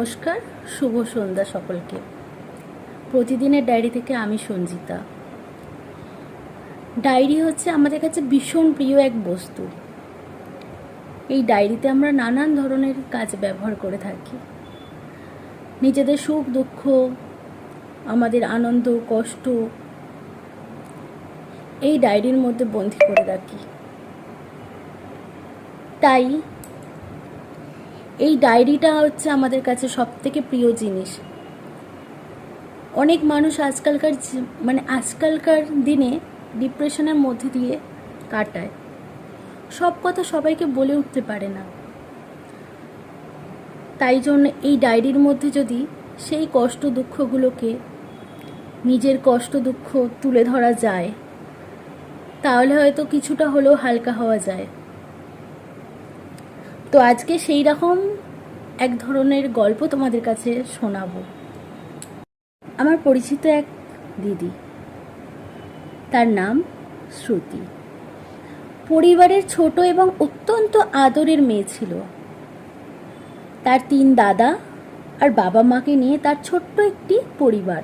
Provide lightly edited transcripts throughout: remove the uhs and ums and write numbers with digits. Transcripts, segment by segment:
নমস্কার, শুভ সন্ধ্যা সকলকে। প্রতিদিনের ডায়েরি থেকে আমি সঞ্জিতা। ডায়েরি হচ্ছে আমাদের কাছে ভীষণ প্রিয় এক বস্তু। এই ডায়েরিতে আমরা নানান ধরনের কাজ ব্যবহার করে থাকি। নিজেদের সুখ দুঃখ, আমাদের আনন্দ কষ্ট এই ডায়েরির মধ্যে বন্দী করে রাখি। তাই এই ডায়েরিটা হচ্ছে আমাদের কাছে সবথেকে প্রিয় জিনিস। অনেক মানুষ আজকালকার দিনে ডিপ্রেশনের মধ্যে দিয়ে কাটায়। সব কথা সবাইকে বলে উঠতে পারে না। তাই জন্য এই ডায়েরির মধ্যে যদি সেই কষ্ট দুঃখগুলোকে, নিজের কষ্ট দুঃখ তুলে ধরা যায়, তাহলে হয়তো কিছুটা হলেও হালকা হওয়া যায়। তো আজকে সেই রকম এক ধরনের গল্প তোমাদের কাছে শোনাবো। আমার পরিচিত এক দিদি, তার নাম শ্রুতি। পরিবারের ছোট এবং অত্যন্ত আদরের মেয়ে ছিল। তার 3 দাদা আর বাবা মাকে নিয়ে তার ছোট্ট একটি পরিবার।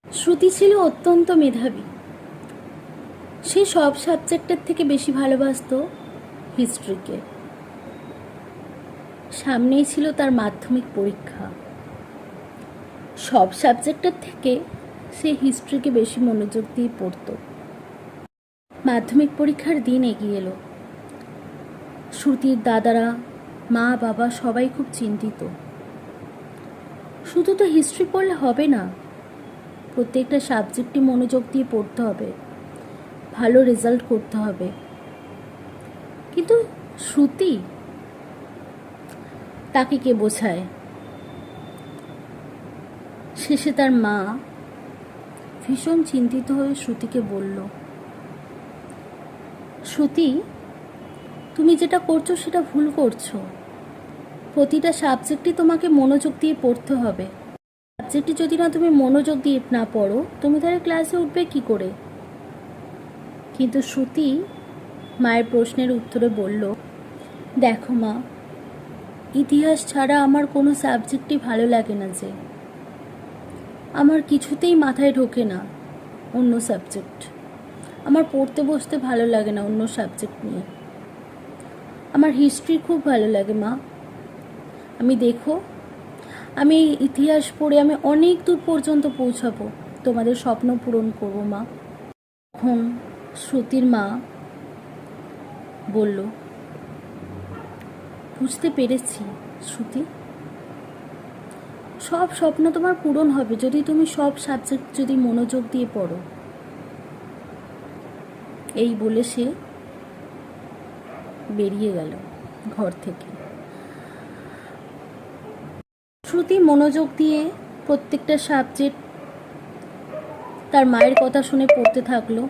শ্রুতি ছিল অত্যন্ত মেধাবী। সে সব সাবজেক্টের থেকে বেশি ভালোবাসত হিস্ট্রিকে। সামনেই ছিল তার মাধ্যমিক পরীক্ষা। সব সাবজেক্টের থেকে সে হিস্ট্রিকে বেশি মনোযোগ দিয়ে পড়ত। মাধ্যমিক পরীক্ষার দিন এগিয়ে এলো। শ্রুতির দাদারা, মা বাবা সবাই খুব চিন্তিত। শুধু তো হিস্ট্রি পড়লে হবে না, প্রত্যেকটা সাবজেক্টই মনোযোগ দিয়ে পড়তে হবে, ভালো রেজাল্ট করতে হবে। কিন্তু শ্রুতি, তাকে কে বোঝায়? শেষে তার মা ভীষণ চিন্তিত হয়ে শ্রুতিকে বলল, শ্রুতি, তুমি যেটা করছো সেটা ভুল করছো। প্রতিটা সাবজেক্টই তোমাকে মনোযোগ দিয়ে পড়তে হবে। সাবজেক্টে যদি না তুমি মনোযোগ দিয়ে না পড়ো, তুমি তাহলে ক্লাসে উঠবে কি করে? কিন্তু শ্রুতি মায়ের প্রশ্নের উত্তরে বলল, দেখো মা, ইতিহাস ছাড়া আমার কোনো সাবজেক্টই ভালো লাগে না। যে আমার কিছুতেই মাথায় ঢোকে না অন্য সাবজেক্ট। আমার পড়তে বসতে ভালো লাগে না অন্য সাবজেক্ট নিয়ে। আমার হিস্ট্রি খুব ভালো লাগে মা। আমি ইতিহাস পড়ে আমি অনেক দূর পর্যন্ত পৌঁছাবো, তোমাদের স্বপ্ন পূরণ করবো মা। তখন শ্রুতির মা বলল, বুঝতে পেরেছি শ্রুতি, সব স্বপ্ন তোমার পূরণ হবে যদি তুমি সব সাবজেক্ট যদি মনোযোগ দিয়ে পড়ো। এই বলে সে বেরিয়ে গেল ঘর থেকে। শ্রুতি মনোযোগ দিয়ে প্রত্যেকটা সাবজেক্ট তার মায়ের কথা শুনে পড়তে থাকলো।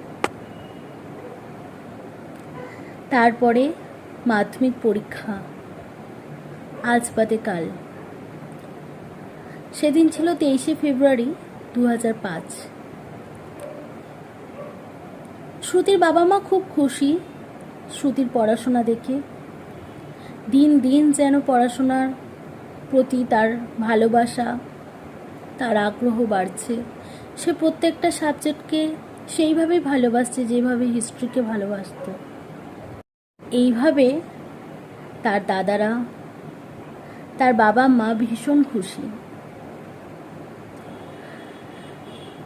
তারপরে মাধ্যমিক পরীক্ষা, আজ বাদে কাল। সেদিন ছিল 23শে ফেব্রুয়ারি 2005। শ্রুতির বাবা মা খুব খুশি শ্রুতির পড়াশোনা দেখে। দিন দিন যেন পড়াশোনার প্রতি তার ভালোবাসা, তার আগ্রহ বাড়ছে। সে প্রত্যেকটা সাবজেক্টকে সেইভাবেই ভালোবাসছে যেভাবে হিস্ট্রিকে ভালোবাসত। এইভাবে তার দাদারা, তার বাবা মা ভীষণ খুশি।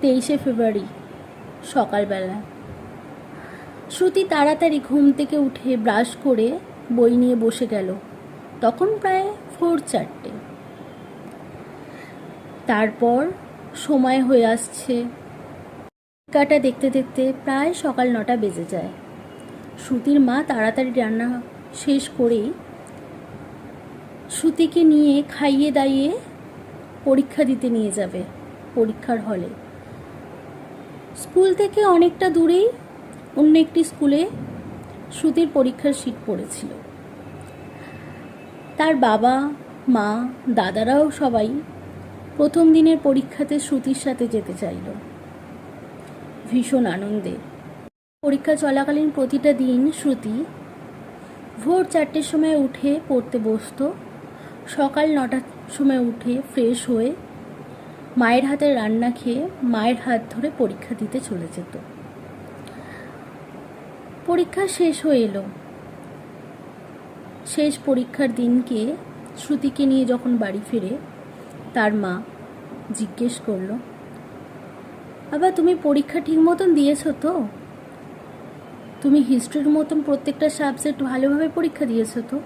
23শে ফেব্রুয়ারি সকালবেলা শ্রুতি তাড়াতাড়ি ঘুম থেকে উঠে ব্রাশ করে বই নিয়ে বসে গেল। তখন প্রায় 4:04। তারপর সময় হয়ে আসছে, কাটা দেখতে দেখতে প্রায় সকাল 9টা বেজে যায়। শ্রুতির মা তাড়াতাড়ি রান্না শেষ করেই শ্রুতিকে নিয়ে খাইয়ে দাইয়ে পরীক্ষা দিতে নিয়ে যাবে পরীক্ষার হলে। স্কুল থেকে অনেকটা দূরেই অন্য একটি স্কুলে শ্রুতির পরীক্ষার সিট পড়েছিল। তার বাবা মা দাদারাও সবাই প্রথম দিনের পরীক্ষাতে শ্রুতির সাথে যেতে চাইল ভীষণ আনন্দে। পরীক্ষা চলাকালীন প্রতিটা দিন শ্রুতি ভোর 4টের সময় উঠে পড়তে বসত। সকাল 9টা সময় উঠে ফ্রেশ হয়ে মায়ের হাতের রান্না খেয়ে মায়ের হাত ধরে পরীক্ষা দিতে চলে যেত। পরীক্ষা শেষ হয়ে এলো। শেষ পরীক্ষার দিনকে শ্রুতিকে নিয়ে যখন বাড়ি ফিরে তার মা জিজ্ঞেস করলো, বাবা তুমি পরীক্ষা ঠিক মতন দিয়েছো তো? তুমি হিস্ট্রির মতন প্রত্যেকটা সাবজেক্ট ভালোভাবে পরীক্ষা দিয়েছো তো?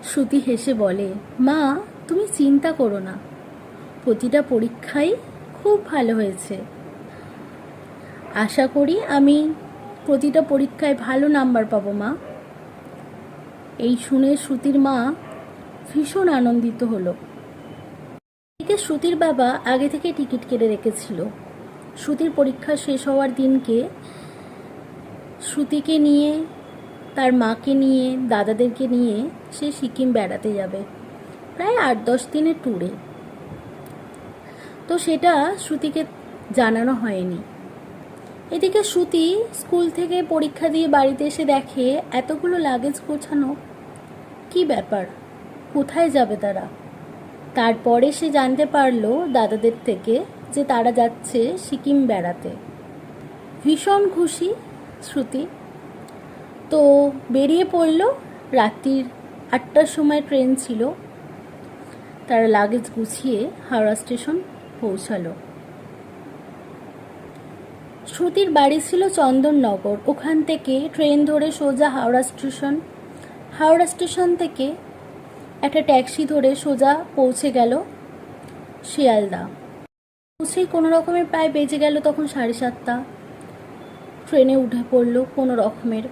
শ্রুতি হেসে বলে, মা তুমি চিন্তা করো না, প্রতিটা পরীক্ষাই খুব ভালো হয়েছে। আশা করি আমি প্রতিটা পরীক্ষায় ভালো নাম্বার পাবো মা। এই শুনে শ্রুতির মা ভীষণ আনন্দিত হলো। এদিকে শ্রুতির বাবা আগে থেকে টিকিট কেটে রেখেছিল। শ্রুতির পরীক্ষা শেষ হওয়ার দিনকে শ্রুতিকে নিয়ে, তার মাকে নিয়ে, দাদাদেরকে নিয়ে সে সিকিম বেড়াতে যাবে, প্রায় 8-10 দিনের ট্যুরে। তো সেটা শ্রুতিকে জানানো হয়নি। এদিকে শ্রুতি স্কুল থেকে পরীক্ষা দিয়ে বাড়িতে এসে দেখে এতগুলো লাগেজ গোছানো। কি ব্যাপার, কোথায় যাবে তারা? তারপরে সে জানতে পারলো দাদাদের থেকে যে তারা যাচ্ছে সিকিম বেড়াতে। ভীষণ খুশি শ্রুতি। তো বেরিয়ে পড়ল। রাত্রির 8টার সময় ট্রেন ছিল। তারা লাগেজ গুছিয়ে হাওড়া স্টেশন পৌঁছালো। শ্রুতির বাড়ি ছিল চন্দননগর। ওখান থেকে ট্রেন ধরে সোজা হাওড়া স্টেশন। হাওড়া স্টেশন থেকে একটা ট্যাক্সি ধরে সোজা পৌঁছে গেল শিয়ালদা। পৌঁছেই কোনো রকমের প্রায় বেজে গেল তখন 7:30। ট্রেনে উঠে পড়ল কোনো রকমের।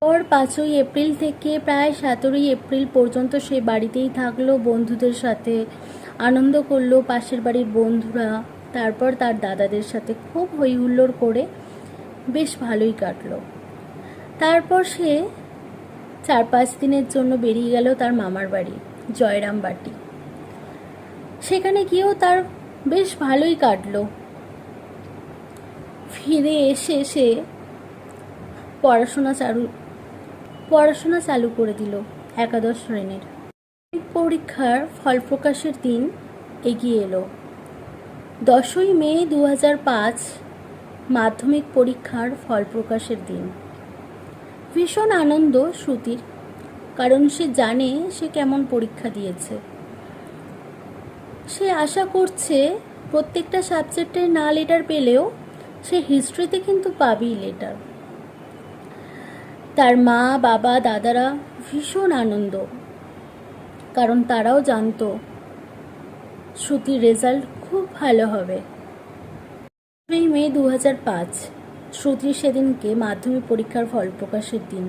পর 5ই এপ্রিল থেকে প্রায় 17ই এপ্রিল পর্যন্ত সে বাড়িতেই থাকলো, বন্ধুদের সাথে আনন্দ করলো, পাশের বাড়ির বন্ধুরা, তারপর তার দাদাদের সাথে খুব হই হুল্লোড় করে বেশ ভালোই কাটলো। তারপর সে 4-5 দিনের জন্য বেরিয়ে গেল তার মামার বাড়ি জয়রামবাটি। সেখানে গিয়েও তার বেশ ভালোই কাটলো। ফিরে এসে সে পড়াশোনা চালু করে দিল একাদশ শ্রেণীর। পরীক্ষার ফল প্রকাশের দিন এগিয়ে এলো। 10ই মে 2005 মাধ্যমিক পরীক্ষার ফল প্রকাশের দিন। ভীষণ আনন্দ শ্রুতির, কারণ সে জানে সে কেমন পরীক্ষা দিয়েছে। সে আশা করছে প্রত্যেকটা সাবজেক্টের না লেটার পেলেও সে হিস্ট্রিতে কিন্তু পাবেই লেটার। তার মা, বাবা, দাদারা ভীষণ আনন্দ, কারণ তারাও জানতো শ্রুতির রেজাল্ট খুব ভালো হবে। 10ই মে 2005 শ্রুতির সেদিনকে মাধ্যমিক পরীক্ষার ফল প্রকাশের দিন।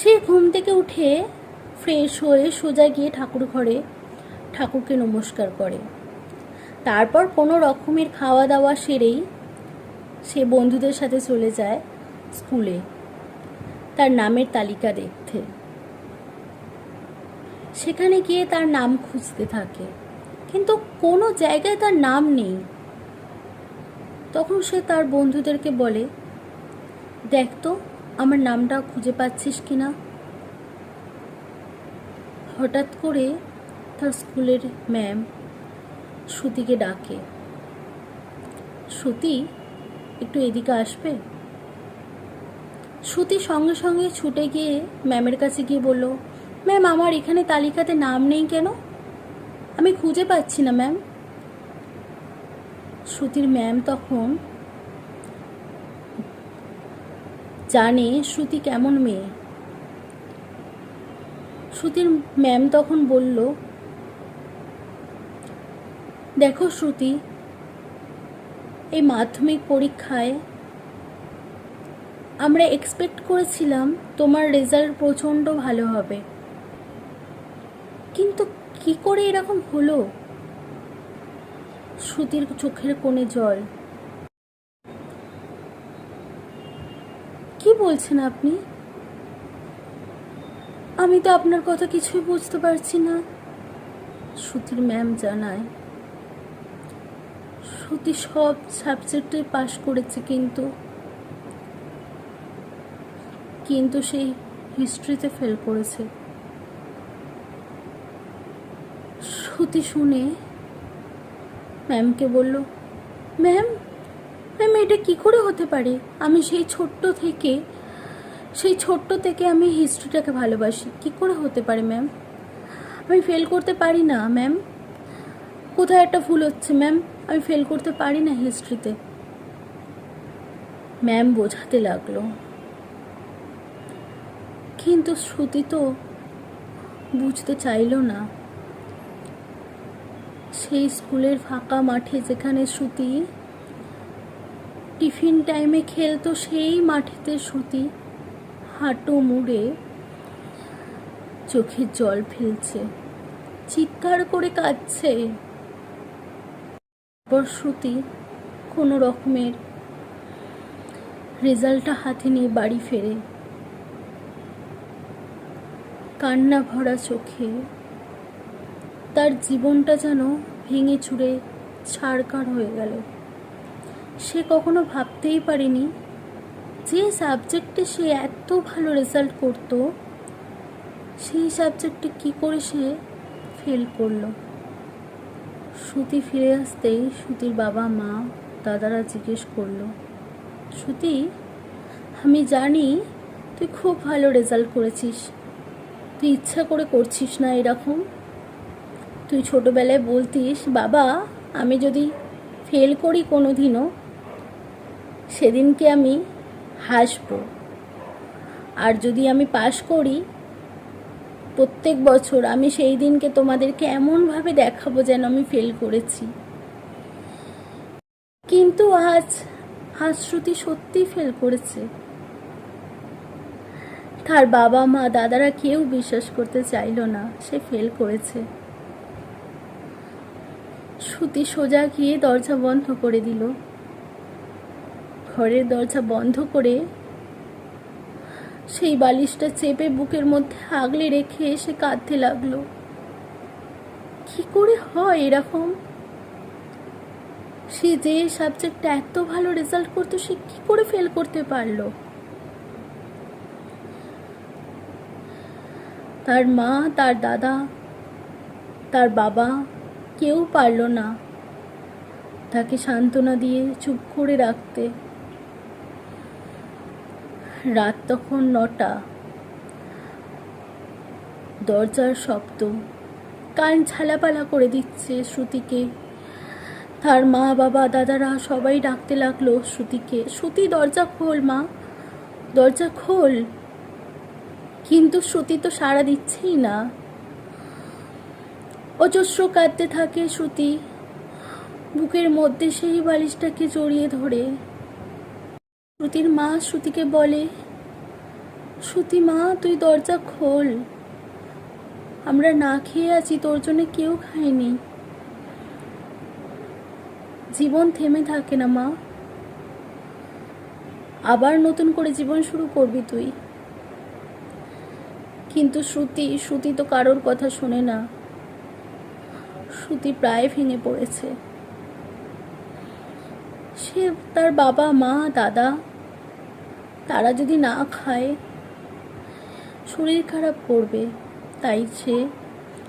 সে ঘুম থেকে উঠে ফ্রেশ হয়ে সোজা গিয়ে ঠাকুর ঘরে ঠাকুরকে নমস্কার করে। তারপর কোনো রকমের খাওয়া দাওয়া সেরেই সে বন্ধুদের সাথে চলে যায় স্কুলে তার নামের তালিকা দেখতে। সেখানে গিয়ে তার নাম খুঁজতে থাকে, কিন্তু কোনো জায়গায় তার নাম নেই। তখন সে তার বন্ধুদেরকে বলে, দেখ তো আমার নামটা খুঁজে পাচ্ছিস কিনা। হঠাৎ করে তার স্কুলের ম্যাম শ্রুতিকে ডাকে, শ্রুতি একটু এদিকে আসবে। শ্রুতি সঙ্গে সঙ্গে ছুটে গিয়ে ম্যামের কাছে গিয়ে বলল, ম্যাম আমার এখানে তালিকাতে নাম নেই কেন, আমি খুঁজে পাচ্ছি না ম্যাম। শ্রুতির ম্যাম তখন জানে শ্রুতি কেমন মেয়ে। শ্রুতির ম্যাম তখন বলল, দেখো শ্রুতি, এই মাধ্যমিক পরীক্ষায় আমরা এক্সপেক্ট করেছিলাম তোমার রেজাল্ট প্রচণ্ড ভালো হবে, কিন্তু কি করে এরকম হলো। শ্রুতির চোখের কোণে জল। কি বলছেন আপনি? আমি তো আপনার কথা কিছুই বুঝতে পারছি না। শ্রুতির ম্যাম জানায়, শ্রুতি সব সাবজেক্টে পাশ করেছে, কিন্তু সেই হিস্ট্রিতে ফেল করেছে। শ্রুতি শুনে ম্যামকে বলল, ম্যাম ম্যাম এটা কি করে হতে পারে? আমি সেই ছোট্ট থেকে আমি হিস্ট্রিটাকে ভালোবাসি, কি করে হতে পারে ম্যাম? আমি ফেল করতে পারি না ম্যাম, কোথায় একটা ভুল হচ্ছে ম্যাম, আমি ফেল করতে পারি না হিস্ট্রিতে। ম্যাম বোঝাতে লাগলো, কিন্তু শ্রুতি তো বুঝতে চাইল না। সেই স্কুলের ফাঁকা মাঠে যেখানে শ্রুতি টিফিন টাইমে খেলতো, সেই মাঠেতে শ্রুতি হাঁটু মুড়ে চোখে জল ফেলছে, চিৎকার করে কাঁদছে। তারপর শ্রুতি কোনো রকমের রেজাল্টটা হাতে নিয়ে বাড়ি ফেরে, কান্না ভরা চোখে। তার জীবনটা যেন ভেঙে চুরে ছাড়খাড় হয়ে গেল। সে কখনো ভাবতেই পারেনি যে সাবজেক্টে সে এত ভালো রেজাল্ট করতো, সেই সাবজেক্টে কি করে সে ফেল করলো। শ্রুতি ফিরে আসতেই শ্রুতির বাবা মা দাদারা জিজ্ঞেস করলো, শ্রুতি আমি জানি তুই খুব ভালো রেজাল্ট করেছিস, তুই ইচ্ছা করে করছিস না এরকম। তুই ছোটবেলায় বলতিস, বাবা আমি যদি ফেল করি কোনো দিনও, সেদিনকে আমি হাসবো, আর যদি আমি পাশ করি প্রত্যেক বছর আমি সেই দিনকে তোমাদেরকে এমনভাবে দেখাবো যেন আমি ফেল করেছি। কিন্তু আজ শ্রুতি সত্যিই ফেল করেছে। তার বাবা মা দাদারা কেউ বিশ্বাস করতে চাইল না সে ফেল করেছে। শ্রুতি সোজা গিয়ে দরজা বন্ধ করে দিল। ঘরের দরজা বন্ধ করে সেই বালিশটা চেপে বুকের মধ্যে আগলে রেখে সে কাঁদতে লাগলো। কি করে হয় এরকম? সে যে সাবজেক্টে এত ভালো রেজাল্ট করতো, সে কি করে ফেল করতে পারলো? তার মা, তার দাদা, তার বাবা কেউ পারল না তাকে সান্ত্বনা দিয়ে চুপ করে রাখতে। রাত তখন 9টা। দরজার শব্দ কান ঝালাপালা করে দিচ্ছে শ্রুতিকে। তার মা বাবা দাদারা সবাই ডাকতে লাগলো শ্রুতিকে, শ্রুতি দরজা খোল মা, দরজা খোল। কিন্তু শ্রুতি তো সাড়া দিচ্ছেই না। অজস্র কাঁদতে থাকে শ্রুতি, বুকের মধ্যে সেই বালিশটাকে জড়িয়ে ধরে। শ্রুতির মা শ্রুতিকে বলে, শ্রুতি মা তুই দরজা খোল, আমরা না খেয়ে আছি, তোর জন্য কেউ খায়নি। জীবন থেমে থাকে না মা, আবার নতুন করে জীবন শুরু করবি তুই। কিন্তু শ্রুতি তো কারোর কথা শোনে না। শ্রুতি প্রায় ভেঙে পড়েছে। সে তার বাবা মা দাদা তারা যদি না খায় শরীর খারাপ করবে, তাই সে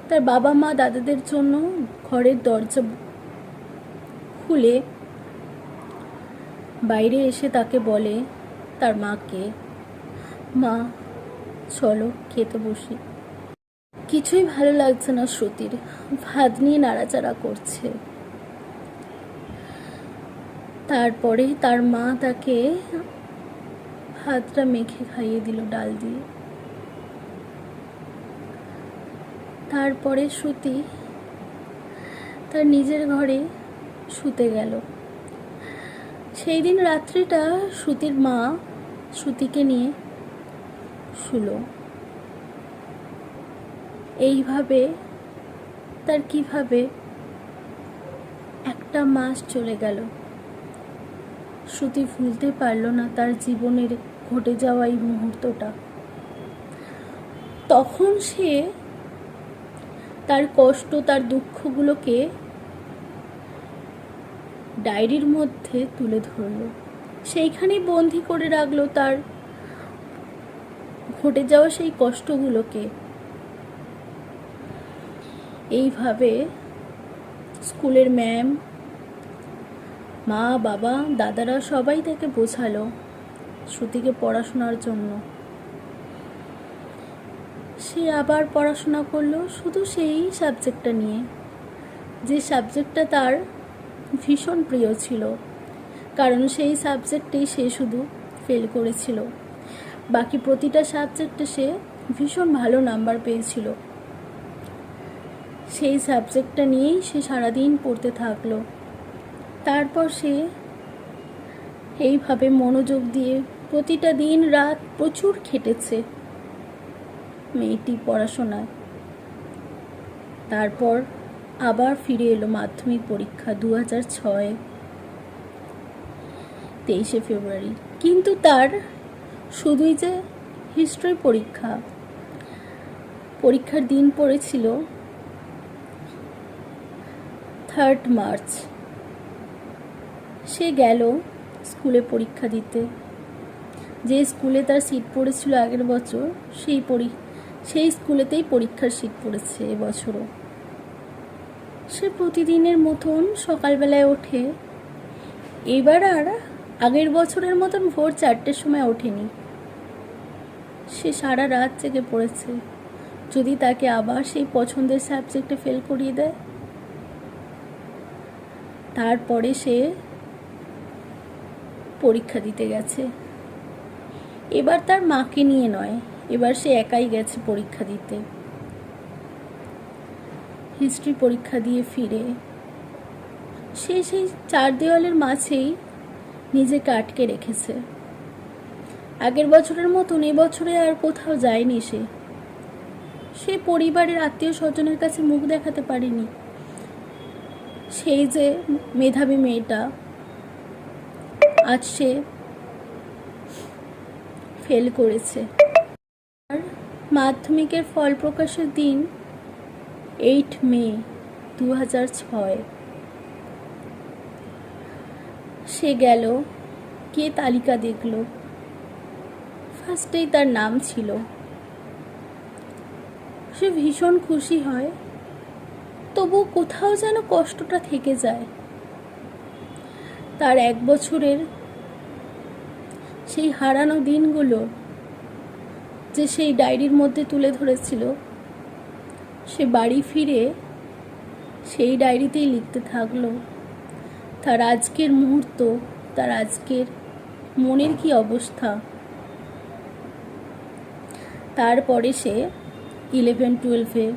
তার বাবা মা দাদাদের জন্য ঘরের দরজা খুলে বাইরে এসে তাকে বলে, তার মাকে, মা চলো খেতে বসি। কিছুই ভালো লাগছে না শ্রুতির, ভাত নিয়ে নাড়াচাড়া করছে। তারপরে তার মা তাকে ভাতটা মেখে খাইয়ে দিল ডাল দিয়ে। তারপরে শ্রুতি তার নিজের ঘরে শুতে গেল। সেই দিন রাত্রিটা শ্রুতির মা শ্রুতিকে নিয়ে শুলো। এইভাবে তার কিভাবে একটা মাস চলে গেল। শ্রুতি ভুলতে পারল না তার জীবনের ঘটে যাওয়া এই মুহূর্তটা। তখন সে তার কষ্ট তার দুঃখগুলোকে ডায়েরির মধ্যে তুলে ধরল, সেইখানেই বন্দি করে রাখলো তার ঘটে যাওয়া সেই কষ্টগুলোকে। এইভাবে স্কুলের ম্যাম, মা, বাবা, দাদারা সবাই তাকে বোঝালো শ্রুতিকে পড়াশোনার জন্য। সে আবার পড়াশোনা করলো শুধু সেই সাবজেক্টটা নিয়ে, যে সাবজেক্টটা তার ভীষণ প্রিয় ছিল, কারণ সেই সাবজেক্টেই সে শুধু ফেল করেছিল। বাকি প্রতিটা সাবজেক্টে সে ভীষণ ভালো নাম্বার পেয়েছিল। সেই সাবজেক্টটা নিয়েই সে সারাদিন পড়তে থাকলো। তারপর সে এইভাবে মনোযোগ দিয়ে প্রতিটা দিন রাত প্রচুর খেটেছে মেয়েটি পড়াশোনায়। তারপর আবার ফিরে এলো মাধ্যমিক পরীক্ষা 2006 23শে ফেব্রুয়ারি। কিন্তু তার শুধুই যে হিস্ট্রি পরীক্ষার দিন পড়েছিল 3 মার্চ। সে গেল স্কুলে পরীক্ষা দিতে। যে স্কুলে তার সিট পড়েছিল আগের বছর, সেই স্কুলেতেই পরীক্ষার সিট পড়েছে এবছরও। সে প্রতিদিনের মতন সকালবেলায় ওঠে। এবার আর আগের বছরের মতন ভোর 4টের সময় ওঠেনি। সে সারা রাত জেগে পড়েছে, যদি তাকে আবার সেই পছন্দের সাবজেক্টে ফেল করিয়ে দেয়। তারপরে সে পরীক্ষা দিতে গেছে। এবার তার মাকে নিয়ে নয়, এবার সে একাই গেছে পরীক্ষা দিতে। হিস্ট্রি পরীক্ষা দিয়ে ফিরে সে সেই 4 দেওয়ালের মাঝেই নিজেকে আটকে রেখেছে। আগের বছরের মতন এবছরে আর কোথাও যায়নি সে পরিবারের আত্মীয় স্বজনের কাছে মুখ দেখাতে পারেনি। সেই যে মেধাবী মেয়েটা, আজ সে ফেল করেছে। আর মাধ্যমিকের ফল প্রকাশের দিন 8 মে 2006। সে গেল, কে তালিকা দেখল। ফার্স্টেই তার নাম ছিল। সে ভীষণ খুশি হয়, তবু কোথাও যেন কষ্টটা থেকে যায়। তার 1 বছরের সেই হারানো দিনগুলো যে সেই ডায়েরির মধ্যে তুলে ধরেছিল, সে বাড়ি ফিরে সেই ডায়েরিতেই লিখতে থাকলো তার আজকের মুহূর্ত, তার আজকের মনের কি অবস্থা। তারপরে সে 11-12-এ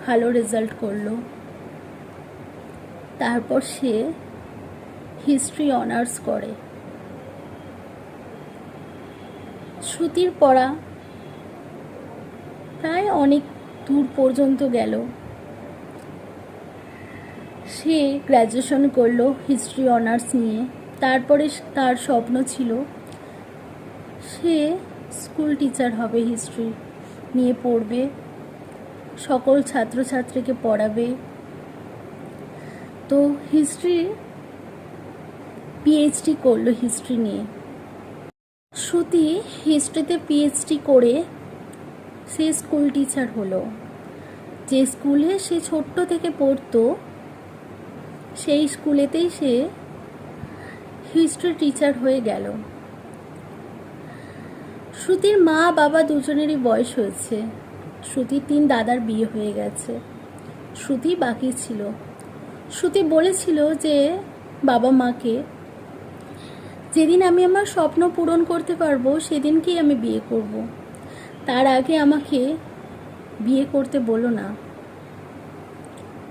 ভালো রেজাল্ট করলো। তারপর সে হিস্ট্রি অনার্স করে। শ্রুতির পড়া প্রায় অনেক দূর পর্যন্ত গেল। সে গ্র্যাজুয়েশন করলো হিস্ট্রি অনার্স নিয়ে। তারপরে তার স্বপ্ন ছিল সে স্কুল টিচার হবে, হিস্ট্রি নিয়ে পড়বে, সকল ছাত্রছাত্রীকে পড়াবে। তো হিস্ট্রি পিএইচডি করলো হিস্ট্রি নিয়ে। শ্রুতি হিস্ট্রিতে পিএইচডি করে সে স্কুল টিচার হলো। যে স্কুলে সে ছোট্ট থেকে পড়তো, সেই স্কুলেতেই সে হিস্ট্রি টিচার হয়ে গেল। শ্রুতির মা বাবা দুজনেরই বয়স হয়েছে। শ্রুতির 3 দাদার বিয়ে হয়ে গেছে, শ্রুতি বাকি ছিল। শ্রুতি বলেছিল যে বাবা মাকে, যেদিন আমি আমার স্বপ্ন পূরণ করতে পারবো সেদিনকেই আমি বিয়ে করব, তার আগে আমাকে বিয়ে করতে বলো না।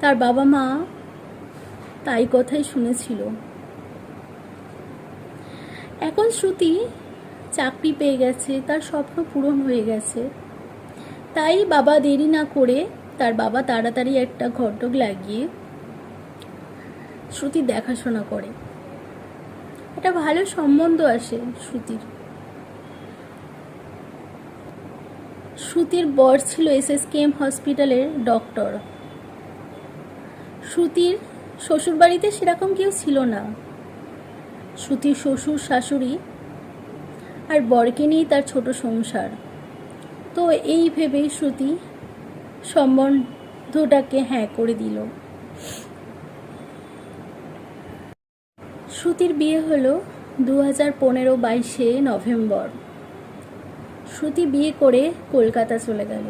তার বাবা মা তাই কথাই শুনেছিল। এখন শ্রুতি চাকরি পেয়ে গেছে, তার স্বপ্ন পূরণ হয়ে গেছে। তাই বাবা দেরি না করে, তার বাবা তাড়াতাড়ি একটা ঘটক লাগিয়ে শ্রুতি দেখাশোনা করে। একটা ভালো সম্বন্ধ আসে শ্রুতির। শ্রুতির বর ছিল SSKM হসপিটালের ডক্টর। শ্রুতির শ্বশুরবাড়িতে সেরকম কেউ ছিল না। শ্রুতির শ্বশুর শাশুড়ি আর বরকে নিয়েই তার ছোট সংসার। তো এই ভেবেই শ্রুতি সম্বন্ধটাকে হ্যাঁ করে দিল। শ্রুতির বিয়ে হলো 2015 22 নভেম্বর। শ্রুতি বিয়ে করে কলকাতা চলে গেল।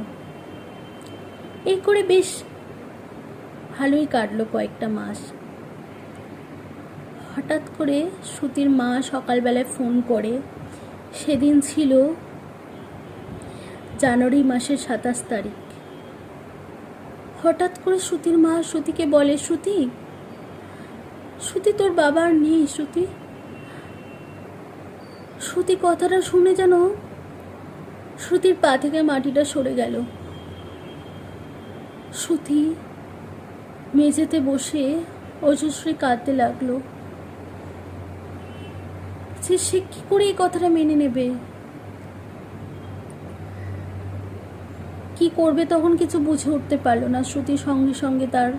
এই করে বেশ ভালোই কাটলো কয়েকটা মাস। হঠাৎ করে শ্রুতির মা সকালবেলায় ফোন করে, সেদিন ছিল জানুয়ারি মাসের 27 তারিখ। হঠাৎ করে শ্রুতির মা শ্রুতিকে বলে, শ্রুতি শ্রুতি তোর বাবা আর নেই। শ্রুতি শ্রুতি কথাটা শুনে যেন শ্রুতির পা থেকে মাটিটা সরে গেল। শ্রুতি মেঝেতে বসে অজস্রী কাঁদতে লাগলো যে সে কি করে এই কথাটা মেনে নেবে, কি করবে তখন কিছু বুঝে উঠতে পারলো না। শ্রুতি সঙ্গে সঙ্গে তার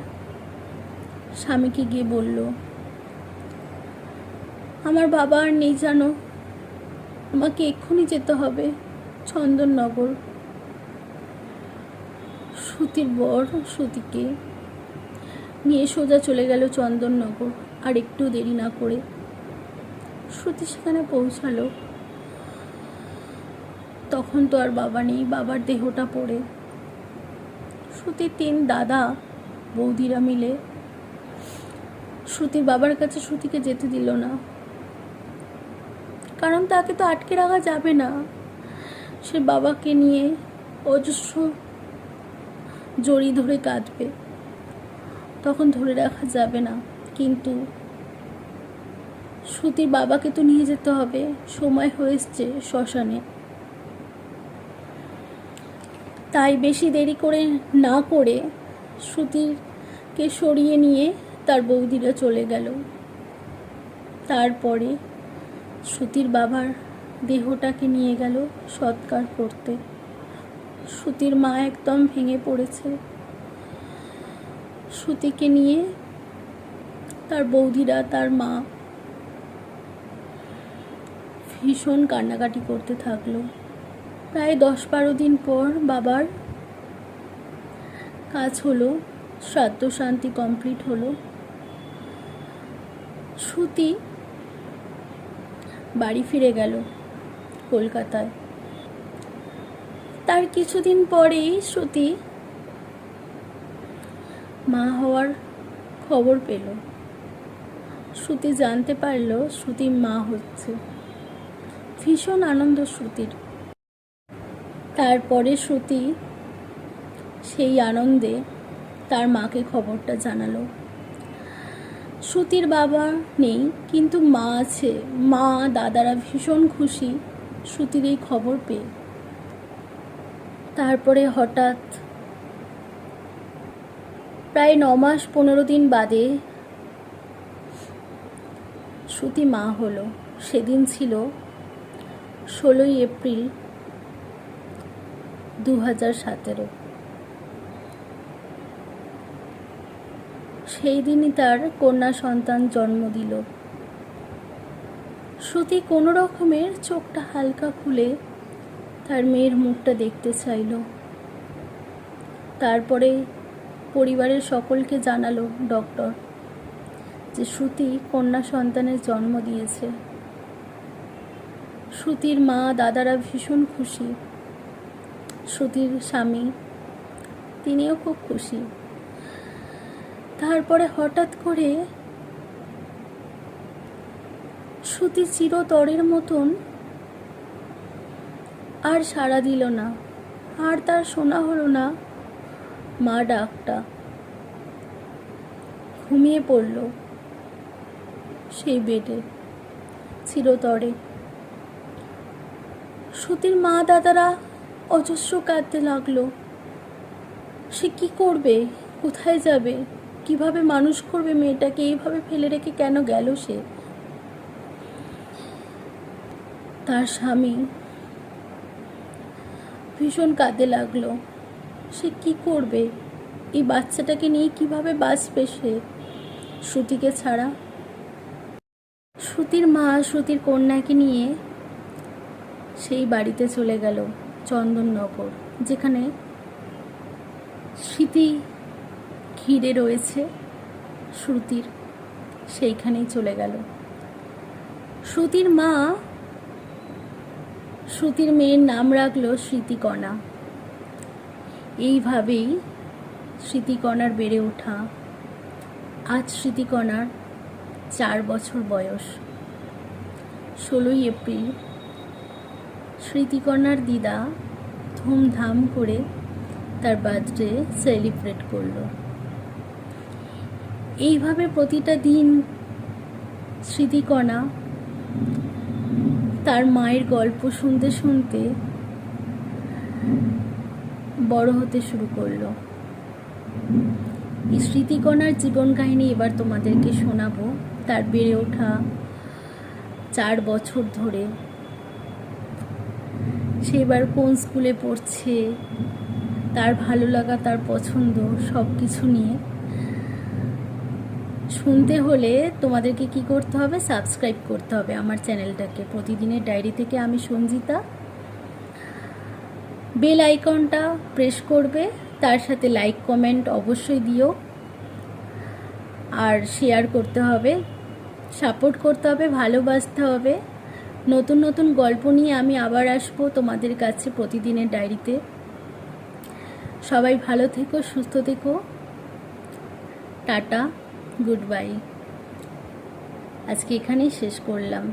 স্বামীকে গিয়ে বলল, আমার বাবা আর নেই জানো, আমাকে এক্ষুনি যেতে হবে চন্দননগর। শ্রুতির বর শ্রুতিকে নিয়ে সোজা চলে গেল চন্দননগর। আর একটু দেরি না করে শ্রুতি সেখানে পৌঁছালো। তখন তো আর বাবা নেই, বাবার দেহটা পড়ে। শ্রুতির 3 দাদা বৌদিরা মিলে শ্রুতির বাবার কাছে শ্রুতিকে যেতে দিল না, কারণ তাকে তো আটকে রাখা যাবে না। সে বাবাকে নিয়ে অজস্র জড়ি ধরে কাঁদবে, তখন ধরে রাখা যাবে না। কিন্তু শ্রুতির বাবাকে তো নিয়ে যেতে হবে, সময় হয়েছে শ্মশানে। তাই বেশি দেরি করে না করে শ্রুতিকে সরিয়ে নিয়ে তার বৌদিরা চলে গেল। তারপরে শ্রুতির বাবার দেহটাকে নিয়ে গেল সৎকার করতে। শ্রুতির মা একদম ভেঙে পড়েছে। শ্রুতিকে নিয়ে তার বৌদিরা, তার মা ভীষণ কান্নাকাটি করতে থাকলো। প্রায় 10-12 দিন পর বাবার কাজ হলো, শ্রাদ্ধ শান্তি কমপ্লিট হলো। শ্রুতি বাড়ি ফিরে গেল কলকাতায়। তার কিছুদিন পরেই শ্রুতি মা হওয়ার খবর পেল। শ্রুতি জানতে পারল শ্রুতি মা হচ্ছে। ভীষণ আনন্দ শ্রুতির। তারপরে শ্রুতি সেই আনন্দে তার মাকে খবরটা জানালো। শ্রুতির বাবা নেই, কিন্তু মা আছে। মা দাদারা ভীষণ খুশি শ্রুতির এই খবর পেয়ে। তারপরে হঠাৎ প্রায় 9 মাস 15 দিন বাদে শ্রুতি মা হলো। সেদিন ছিল 16 এপ্রিল 2017। সেই দিনই তার কন্যা সন্তান জন্ম দিল। শ্রুতি কোনো রকমের চোখটা হালকা খুলে তার মেয়ের মুখটা দেখতে চাইল। তারপরে পরিবারের সকলকে জানালো ডক্টর যে শ্রুতি কন্যা সন্তানের জন্ম দিয়েছে। শ্রুতির মা দাদারা ভীষণ খুশি। শ্রুতির স্বামী তিনিও খুব খুশি। তারপরে হঠাৎ করে শ্রুতি চিরতরের মতন আর সাড়া দিল না, আর তার শোনা হলো না মা ডাকটা। ঘুমিয়ে পড়ল সেই বেডে চিরতরে। শ্রুতির মা দাদারা অজস্র কাঁদতে লাগলো। সে কি করবে, কোথায় যাবে, কিভাবে মানুষ করবে মেয়েটাকে, এইভাবে ফেলে রেখে কেন গেল সে। তার স্বামী ভীষণ কাঁদতে লাগলো। সে কি করবে, এই বাচ্চাটাকে নিয়ে কিভাবে বাঁচবে সে শ্রুতিকে ছাড়া। শ্রুতির মা শ্রুতির কন্যাকে নিয়ে সেই বাড়িতে চলে গেল চন্দননগর, যেখানে স্মৃতি ঘিরে রয়েছে শ্রুতির, সেইখানেই চলে গেল। শ্রুতির মা শ্রুতির মেয়ের নাম রাখলো স্মৃতিকণা। এইভাবেই স্মৃতিকণার বেড়ে ওঠা। আজ স্মৃতিকণার 4 বছর বয়স। 16ই এপ্রিল স্মৃতিকণার দিদা ধুমধাম করে তার বার্থডে সেলিব্রেট করলো। এইভাবে প্রতিটা দিন স্মৃতিকণা তার মায়ের গল্প শুনতে শুনতে বড় হতে শুরু করলো। এই স্মৃতিকণার জীবন কাহিনী এবার তোমাদেরকে শোনাবো। তার বেড়ে ওঠা 4 বছর ধরে, সে এবার কোন স্কুলে পড়ছে, তার ভালো লাগা, তার পছন্দ, সব কিছু নিয়ে শুনতে হলে তোমাদেরকে কি করতে হবে? সাবস্ক্রাইব করতে হবে আমার চ্যানেলটাকে। প্রতিদিনের ডায়েরি থেকে আমি সঞ্জিতা। বেল আইকনটা প্রেস করবে, তার সাথে লাইক কমেন্ট অবশ্যই দিও, আর শেয়ার করতে হবে, সাপোর্ট করতে হবে, ভালোবাসতে হবে। নতুন নতুন গল্প নিয়ে আমি আবার আসবো তোমাদের কাছে প্রতিদিনের ডায়েরিতে। সবাই ভালো থেকো, সুস্থ থেকো। Tata, good bye. আজকে এখানেই শেষ করলাম।